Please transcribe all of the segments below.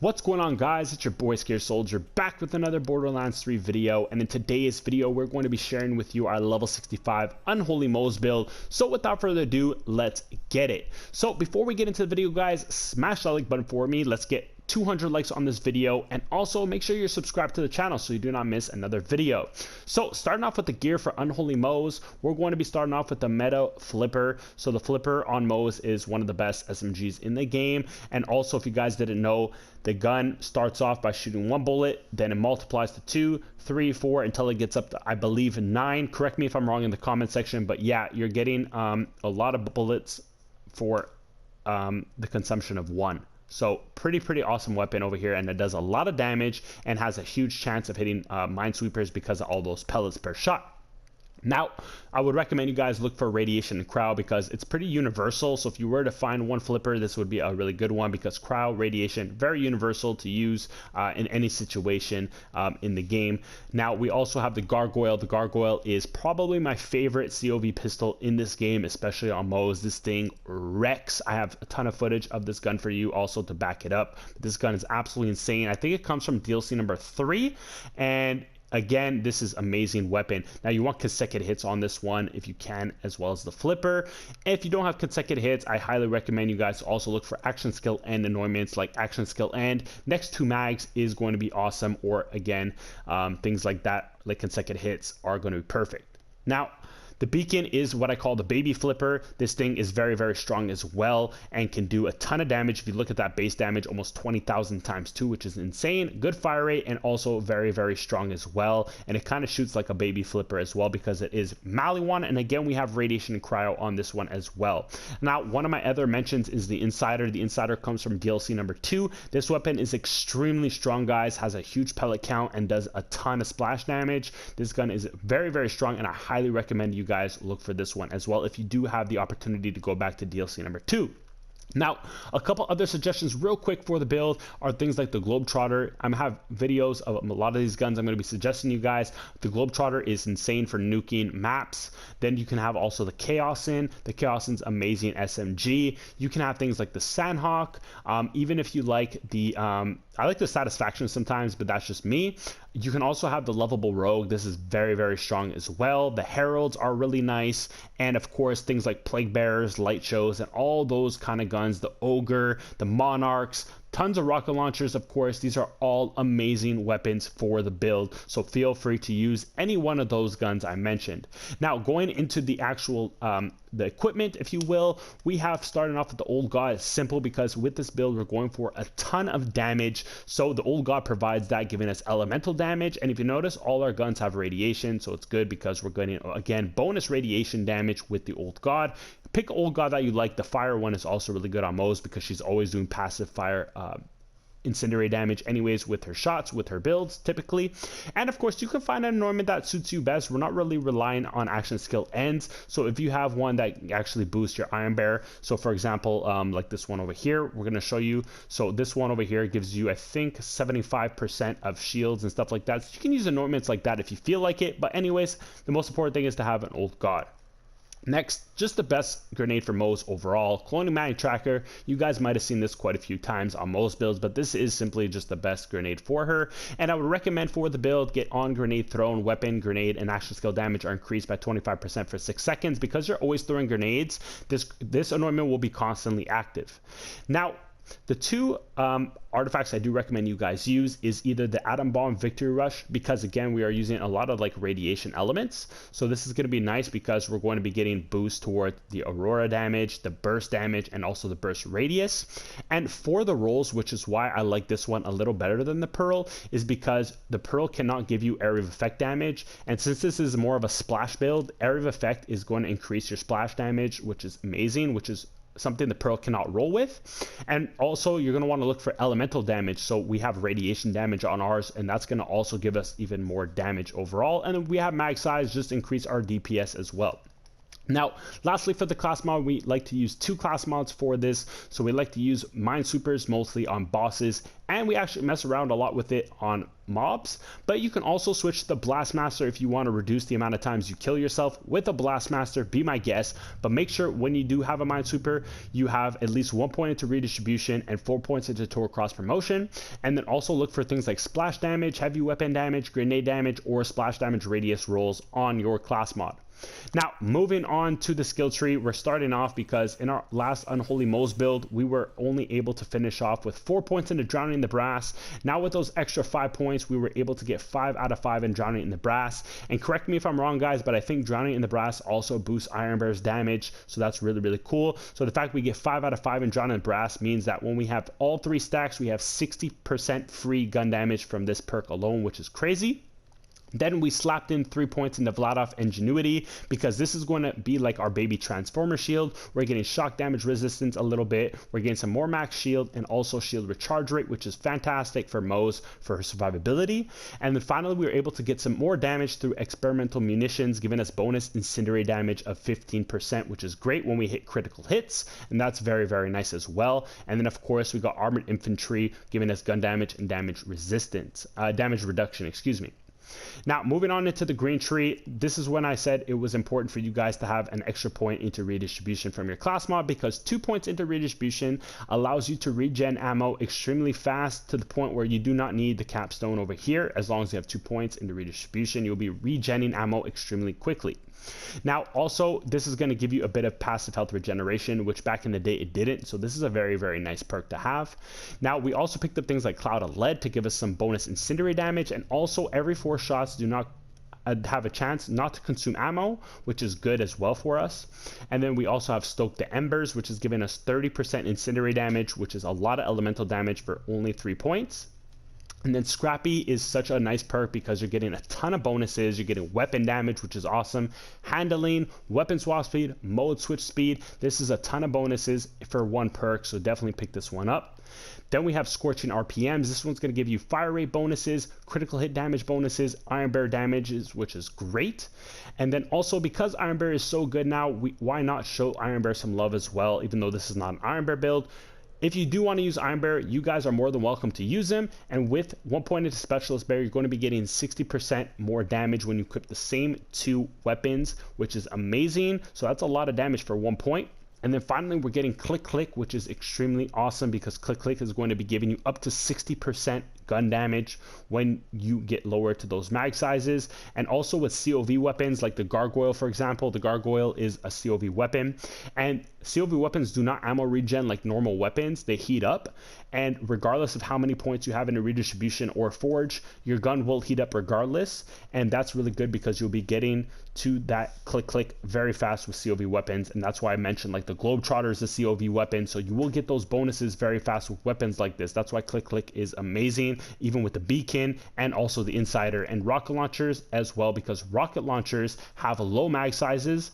What's going on, guys? It's your boy Scared Soldier back with another Borderlands 3 video, and in today's video we're going to be sharing with you our level 65 Unholy Moze build. So without further ado, let's get it. So before we get into the video, guys, smash that like button for me. Let's get 200 likes on this video, and also make sure you're subscribed to the channel so you do not miss another video. So starting off with the gear for Unholy Moze, we're going to be starting off with the meta flipper. So the flipper on Moze is one of the best SMGs in the game, and also if you guys didn't know, the gun starts off by shooting one bullet, then it multiplies to 2, 3, 4 until it gets up to, I believe, 9. Correct me if I'm wrong in the comment section, but yeah, you're getting a lot of bullets for the consumption of 1. So pretty awesome weapon over here, and it does a lot of damage and has a huge chance of hitting minesweepers because of all those pellets per shot. Now, I would recommend you guys look for radiation and crowd because it's pretty universal. So if you were to find one flipper, this would be a really good one because crowd, radiation, very universal to use in any situation in the game. Now, we also have the gargoyle. The gargoyle is probably my favorite COV pistol in this game, especially on Moze. This thing wrecks. I have a ton of footage of this gun for you also to back it up. This gun is absolutely insane. I think it comes from DLC number 3, and again, this is amazing weapon. Now you want consecutive hits on this one if you can, as well as the flipper. If you don't have consecutive hits, I highly recommend you guys also look for action skill end anointments like action skill end. Next 2 mags is going to be awesome, or again, things like that, like consecutive hits are going to be perfect. Now, the beacon is what I call the baby flipper. This thing is very strong as well and can do a ton of damage. If you look at that base damage, almost 20,000 times 2, which is insane. Good fire rate and also very strong as well. And it kind of shoots like a baby flipper as well because it is Mali one. And again, we have radiation and cryo on this one as well. Now, one of my other mentions is the Insider. The Insider comes from DLC number 2. This weapon is extremely strong, guys. Has a huge pellet count and does a ton of splash damage. This gun is very strong, and I highly recommend you guys look for this one as well if you do have the opportunity to go back to DLC number 2. Now, a couple other suggestions real quick for the build are things like the Globetrotter. I'm gonna have videos of a lot of these guns I'm going to be suggesting you guys. The Globetrotter is insane for nuking maps. Then you can have also the Chaosin. The Chaosin's amazing SMG. You can have things like the Sandhawk. Even if you like the I like the Satisfaction sometimes, but that's just me. You can also have the Lovable Rogue. This is very strong as well. The Heralds are really nice, and of course things like Plague Bearers, Light Shows, and all those kind of guns. The Ogre, the Monarchs, tons of rocket launchers, of course. These are all amazing weapons for the build, so feel free to use any one of those guns I mentioned. Now, going into the actual the equipment, if you will, we have starting off with the Old God. It's simple because with this build we're going for a ton of damage, so the Old God provides that, giving us elemental damage. And if you notice, all our guns have radiation, so it's good because we're getting, again, bonus radiation damage with the Old God. Pick an Old God that you like. The fire one is also really good on Moze because she's always doing passive fire incendiary damage anyways with her shots, with her builds typically. And of course, you can find an anointment that suits you best. We're not really relying on action skill ends, so if you have one that actually boosts your Iron Bear, so for example, like this one over here, we're going to show you. So this one over here gives you, I think, 75% of shields and stuff like that. So you can use anointments like that if you feel like it, but anyways, the most important thing is to have an Old God. Next, just the best grenade for Moze overall, Cloning Mag Tracker. You guys might have seen this quite a few times on Moze builds, but this is simply just the best grenade for her. And I would recommend for the build, get on grenade thrown, weapon, grenade, and action skill damage are increased by 25% for 6 seconds. Because you're always throwing grenades, this anointment will be constantly active. Now, the 2 artifacts I do recommend you guys use is either the Atom Bomb Victory Rush, because again, we are using a lot of like radiation elements. So this is going to be nice because we're going to be getting boost toward the Aurora damage, the burst damage, and also the burst radius. And for the rolls, which is why I like this one a little better than the Pearl, is because the Pearl cannot give you area of effect damage. And since this is more of a splash build, area of effect is going to increase your splash damage, which is amazing, which is something the Pearl cannot roll with. And also, you're going to want to look for elemental damage. So we have radiation damage on ours, and that's going to also give us even more damage overall. And then we have mag size, just increase our DPS as well. Now, lastly, for the class mod, we like to use two class mods for this. So we like to use Minesweepers mostly on bosses, and we actually mess around a lot with it on mobs. But you can also switch to the Blastmaster if you want to reduce the amount of times you kill yourself with a Blastmaster, be my guest. But make sure when you do have a Minesweeper, you have at least 1 point into redistribution and 4 points into total cross promotion. And then also look for things like splash damage, heavy weapon damage, grenade damage, or splash damage radius rolls on your class mod. Now, moving on to the skill tree, we're starting off because in our last Unholy Moze build, we were only able to finish off with 4 points into Drowning in the Brass. Now with those extra 5 points, we were able to get 5 out of 5 in Drowning in the Brass. And correct me if I'm wrong, guys, but I think Drowning in the Brass also boosts Iron Bear's damage, so that's really, really cool. So the fact we get 5 out of 5 in Drowning in the Brass means that when we have all 3 stacks, we have 60% free gun damage from this perk alone, which is crazy. Then we slapped in 3 points into Vladof Ingenuity because this is going to be like our baby Transformer shield. We're getting shock damage resistance a little bit. We're getting some more max shield and also shield recharge rate, which is fantastic for Moze for her survivability. And then finally, we were able to get some more damage through experimental munitions, giving us bonus incendiary damage of 15%, which is great when we hit critical hits. And that's very, very nice as well. And then of course, we got armored infantry giving us gun damage and damage resistance, damage reduction, excuse me. Now, moving on into the green tree, this is when I said it was important for you guys to have an extra point into redistribution from your class mod, because 2 points into redistribution allows you to regen ammo extremely fast to the point where you do not need the capstone over here. As long as you have 2 points into redistribution, you'll be regenning ammo extremely quickly. Now, also, this is going to give you a bit of passive health regeneration, which back in the day it didn't. So this is a very, very nice perk to have. Now, we also picked up things like Cloud of Lead to give us some bonus incendiary damage. And also, every 4 shots do not have a chance not to consume ammo, which is good as well for us. And then we also have Stoke the Embers, which is giving us 30% incendiary damage, which is a lot of elemental damage for only 3 points. And then Scrappy is such a nice perk because you're getting a ton of bonuses. You're getting weapon damage, which is awesome. Handling, weapon swap speed, mode switch speed. This is a ton of bonuses for 1 perk, so definitely pick this one up. Then we have Scorching RPMs. This one's going to give you fire rate bonuses, critical hit damage bonuses, Iron Bear damages, which is great. And then also, because Iron Bear is so good now, why not show Iron Bear some love as well, even though this is not an Iron Bear build. If you do want to use Iron Bear, you guys are more than welcome to use him. And with 1 point into Specialist Bear, you're going to be getting 60% more damage when you equip the same 2 weapons, which is amazing. So that's a lot of damage for 1 point. And then finally, we're getting Click Click, which is extremely awesome because Click Click is going to be giving you up to 60% gun damage when you get lower to those mag sizes. And also with COV weapons like the Gargoyle, for example, the Gargoyle is a COV weapon, and COV weapons do not ammo regen like normal weapons. They heat up, and regardless of how many points you have in a redistribution or forge, your gun will heat up regardless. And that's really good because you'll be getting to that Click Click very fast with COV weapons. And that's why I mentioned like the Globetrotter is a COV weapon, so you will get those bonuses very fast with weapons like this. That's why Click Click is amazing, even with the beacon and also the insider and rocket launchers as well, because rocket launchers have low mag sizes.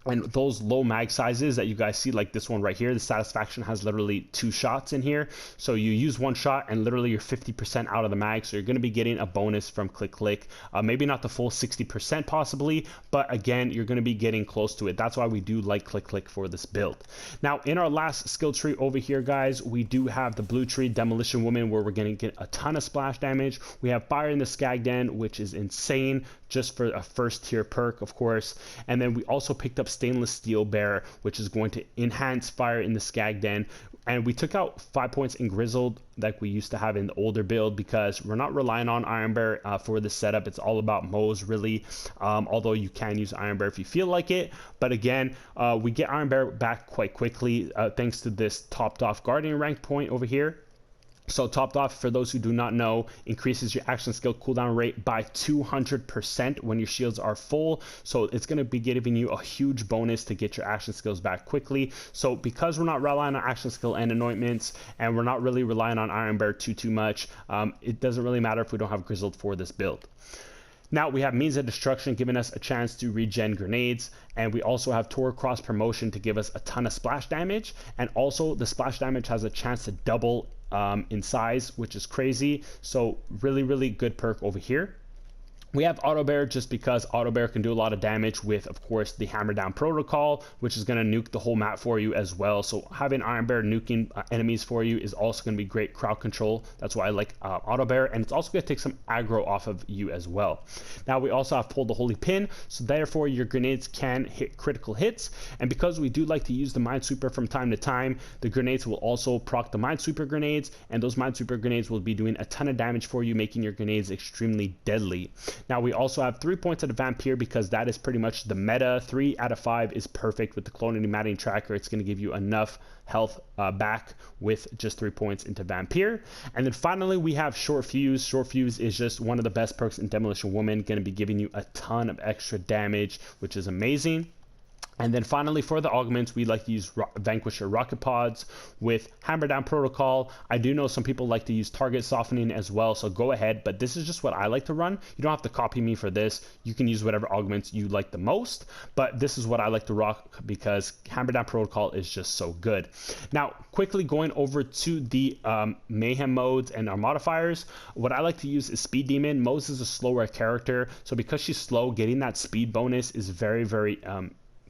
And those low mag sizes that you guys see, like this one right here, the Satisfaction has literally 2 shots in here. So you use 1 shot and literally you're 50% out of the mag. So you're going to be getting a bonus from Click Click. Maybe not the full 60% possibly, but again, you're going to be getting close to it. That's why we do like Click Click for this build. Now, in our last skill tree over here, guys, we do have the blue tree, Demolition Woman, where we're going to get a ton of splash damage. We have Fire in the Skag Den, which is insane just for a first tier perk, of course. And then we also picked up Stainless Steel Bear, which is going to enhance Fire in the Skag Den. And we took out 5 points in Grizzled like we used to have in the older build because we're not relying on Iron Bear for this setup. It's all about Moze, really, although you can use Iron Bear if you feel like it. But again, we get Iron Bear back quite quickly thanks to this topped off Guardian rank point over here. So topped off, for those who do not know, increases your action skill cooldown rate by 200% when your shields are full. So it's going to be giving you a huge bonus to get your action skills back quickly. So because we're not relying on action skill and anointments, and we're not really relying on Iron Bear too much, it doesn't really matter if we don't have Grizzled for this build. Now we have Means of Destruction giving us a chance to regen grenades, and we also have Tor Cross Promotion to give us a ton of splash damage, and also the splash damage has a chance to double in size, which is crazy. So really good perk over here. We have Auto Bear just because Auto Bear can do a lot of damage with, of course, the Hammer Down protocol, which is going to nuke the whole map for you as well. So having Iron Bear nuking enemies for you is also going to be great crowd control. That's why I like Auto Bear, and it's also going to take some aggro off of you as well. Now we also have Pull the Holy Pin, so therefore your grenades can hit critical hits, and because we do like to use the Minesweeper from time to time, the grenades will also proc the Minesweeper grenades, and those Minesweeper grenades will be doing a ton of damage for you, making your grenades extremely deadly. Now we also have 3 points at a Vampire because that is pretty much the meta. 3 out of 5 is perfect with the cloning and matting tracker. It's going to give you enough health back with just 3 points into Vampire. And then finally we have Short Fuse. Short Fuse is just one of the best perks in Demolition Woman, going to be giving you a ton of extra damage, which is amazing. And then finally for the augments, we like to use Vanquisher Rocket Pods with Hammer Down Protocol. I do know some people like to use Target Softening as well, so go ahead, but this is just what I like to run. You don't have to copy me for this. You can use whatever augments you like the most, but this is what I like to rock because Hammer Down Protocol is just so good. Now, quickly going over to the Mayhem modes and our modifiers, what I like to use is Speed Demon. Moze is a slower character, so because she's slow, getting that speed bonus is very, very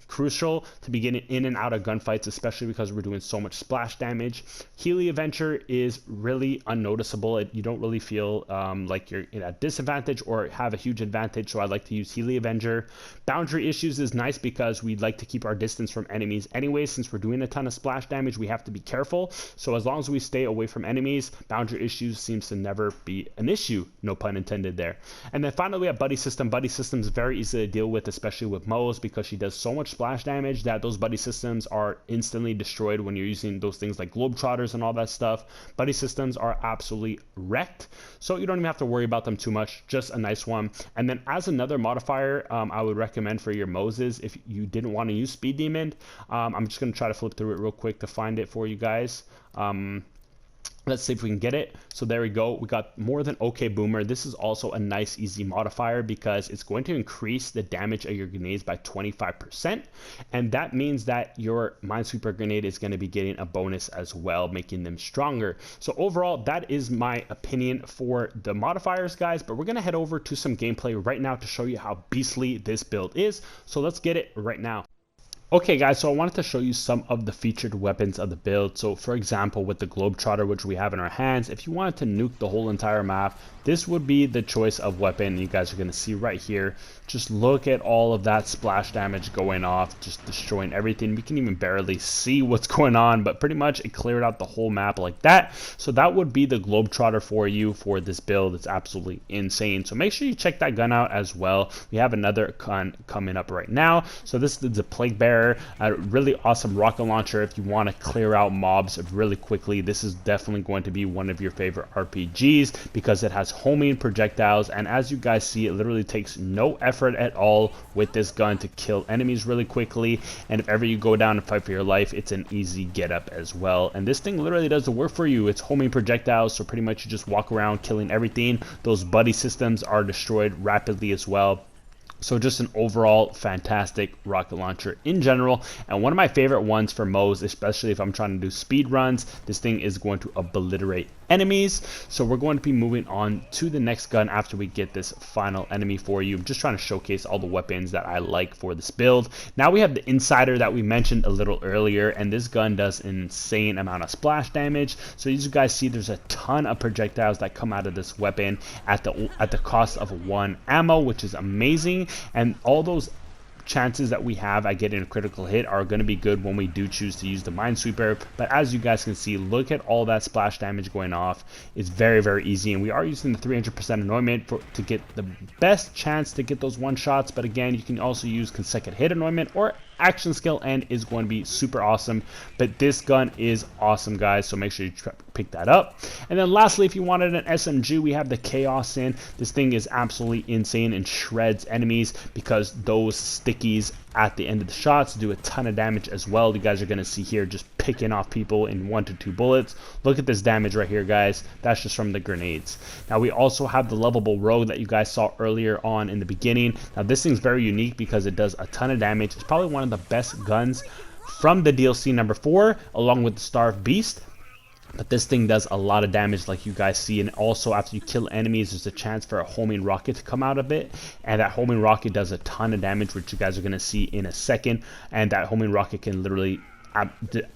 crucial to be getting in and out of gunfights, especially because we're doing so much splash damage. Healy Adventure is really unnoticeable. You don't really feel like you're at a disadvantage or have a huge advantage, so I like to use Healy Avenger. Boundary Issues is nice because we'd like to keep our distance from enemies anyway. Since we're doing a ton of splash damage, we have to be careful. So as long as we stay away from enemies, Boundary Issues seems to never be an issue, no pun intended there. And then finally we have Buddy System. Buddy System is very easy to deal with, especially with Moze, because she does so much splash damage that those buddy systems are instantly destroyed when you're using those things like Globetrotters and all that stuff. Buddy systems are absolutely wrecked, so you don't even have to worry about them too much. Just a nice one. And then as another modifier, I would recommend for your Mozes, if you didn't want to use Speed Demon, I'm just going to try to flip through it real quick to find it for you guys. Let's see if we can get it. So there we go. We got More Than Okay Boomer. This is also a nice easy modifier because it's going to increase the damage of your grenades by 25%. And that means that your Minesweeper grenade is going to be getting a bonus as well, making them stronger. So overall, that is my opinion for the modifiers, guys. But we're going to head over to some gameplay right now to show you how beastly this build is. So let's get it right now. Okay guys, so I wanted to show you some of the featured weapons of the build. So for example, with the Globetrotter, which we have in our hands, if you wanted to nuke the whole entire map, this would be the choice of weapon. You guys are going to see right here. Just look at all of that splash damage going off, just destroying everything. We can even barely see what's going on, but pretty much it cleared out the whole map like that. So that would be the Globetrotter for you for this build. It's absolutely insane. So make sure you check that gun out as well. We have another gun coming up right now. So this is the Plague Bearer, a really awesome rocket launcher if you want to clear out mobs really quickly. This is definitely going to be one of your favorite RPGs because it has homing projectiles, and as you guys see, it literally takes no effort at all with this gun to kill enemies really quickly. And if ever you go down and fight for your life, it's an easy get up as well. And this thing literally does the work for you. It's homing projectiles, so pretty much you just walk around killing everything. Those buddy systems are destroyed rapidly as well. So just an overall fantastic rocket launcher in general, and one of my favorite ones for Moze, especially if I'm trying to do speed runs. This thing is going to obliterate enemies. So we're going to be moving on to the next gun after we get this final enemy for you. I'm just trying to showcase all the weapons that I like for this build. Now we have the Insider that we mentioned a little earlier, and this gun does an insane amount of splash damage. So as you guys see, there's a ton of projectiles that come out of this weapon at the cost of 1 ammo, which is amazing. And all those chances that we have at getting a critical hit are going to be good when we do choose to use the Minesweeper. But as you guys can see, look at all that splash damage going off. It's very, very easy, and we are using the 300% anointment to get the best chance to get those one shots. But again, you can also use consecutive hit anointment or action skill, and is going to be super awesome. But this gun is awesome, guys, so make sure you pick that up. And then lastly, if you wanted an SMG, we have the Chaos in. This thing is absolutely insane and shreds enemies because those stickies at the end of the shots do a ton of damage as well. You guys are going to see here just picking off people in 1 to 2 bullets. Look at this damage right here, guys. That's just from the grenades. Now we also have the lovable Rogue that you guys saw earlier on in the beginning. Now this thing's very unique because it does a ton of damage. It's probably one of the best guns from the DLC number 4, along with the Starved Beast. But this thing does a lot of damage like you guys see, and also after you kill enemies there's a chance for a homing rocket to come out of it, and that homing rocket does a ton of damage, which you guys are going to see in a second. And that homing rocket can literally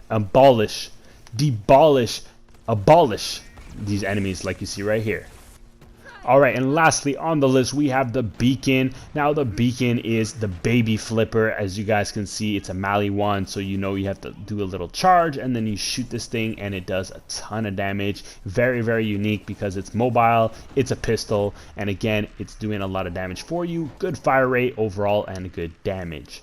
abolish these enemies like you see right here. Alright, and lastly on the list we have the beacon. Now the beacon is the baby flipper. As you guys can see, it's a melee one, so you know you have to do a little charge and then you shoot this thing and it does a ton of damage. Very, very unique because it's mobile, it's a pistol, and again it's doing a lot of damage for you. Good fire rate overall and good damage.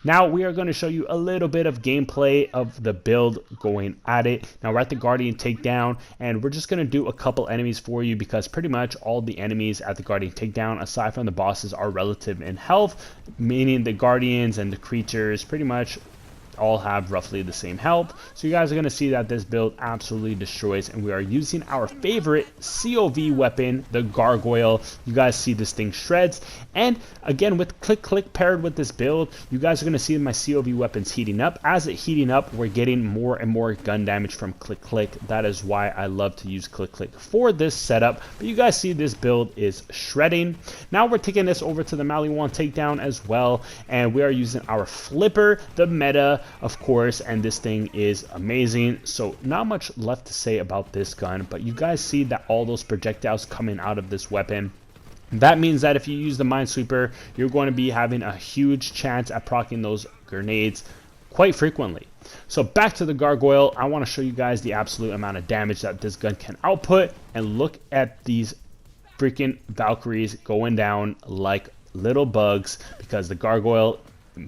Now we are going to show you a little bit of gameplay of the build going at it. Now we're at the Guardian Takedown, and we're just going to do a couple enemies for you because pretty much all the enemies at the Guardian Takedown, aside from the bosses, are relative in health, meaning the Guardians and the creatures pretty much all have roughly the same health. So you guys are going to see that this build absolutely destroys, and we are using our favorite COV weapon, the Gargoyle. You guys see this thing shreds, and again with click click paired with this build, you guys are going to see my COV weapons heating up. As it heating up, we're getting more and more gun damage from click click. That is why I love to use click click for this setup. But you guys see this build is shredding. Now we're taking this over to the Maliwan Takedown as well, and we are using our flipper, the meta of course, and this thing is amazing. So not much left to say about this gun, but you guys see that all those projectiles coming out of this weapon. That means that if you use the Minesweeper, you're going to be having a huge chance at proccing those grenades quite frequently. So back to the Gargoyle, I want to show you guys the absolute amount of damage that this gun can output, and look at these freaking Valkyries going down like little bugs because the Gargoyle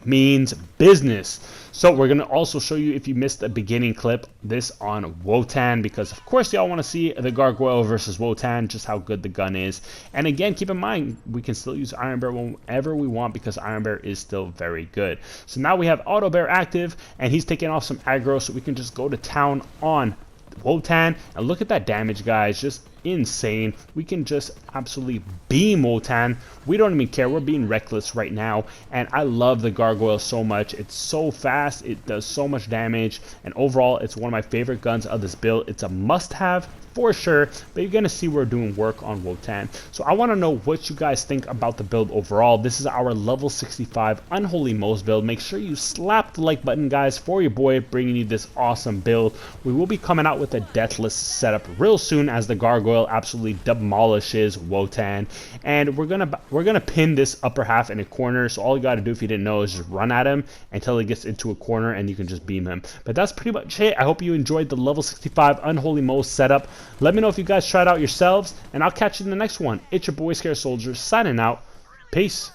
means business. So we're going to also show you, if you missed the beginning clip, this on Wotan, because of course y'all want to see the Gargoyle versus Wotan, just how good the gun is. And again, keep in mind, we can still use Iron Bear whenever we want because Iron Bear is still very good. So now we have Auto Bear active, and he's taking off some aggro, so we can just go to town on Wotan. And look at that damage, guys, just insane. We can just absolutely beam Wotan. We don't even care. We're being reckless right now, and I love the Gargoyle so much. It's so fast, it does so much damage, and overall it's one of my favorite guns of this build. It's a must-have for sure, but you're gonna see we're doing work on Wotan. So I want to know what you guys think about the build overall. This is our level 65 Unholy Moze build. Make sure you slap the like button, guys, for your boy bringing you this awesome build. We will be coming out with a deathless setup real soon as the Gargoyle absolutely demolishes Wotan, and we're gonna pin this upper half in a corner. So all you got to do, if you didn't know, is just run at him until he gets into a corner and you can just beam him. But that's pretty much it. I hope you enjoyed the level 65 Unholy Moze setup. Let me know if you guys tried out yourselves, and I'll catch you in the next one. It's your boy Scare Soldier signing out. Peace.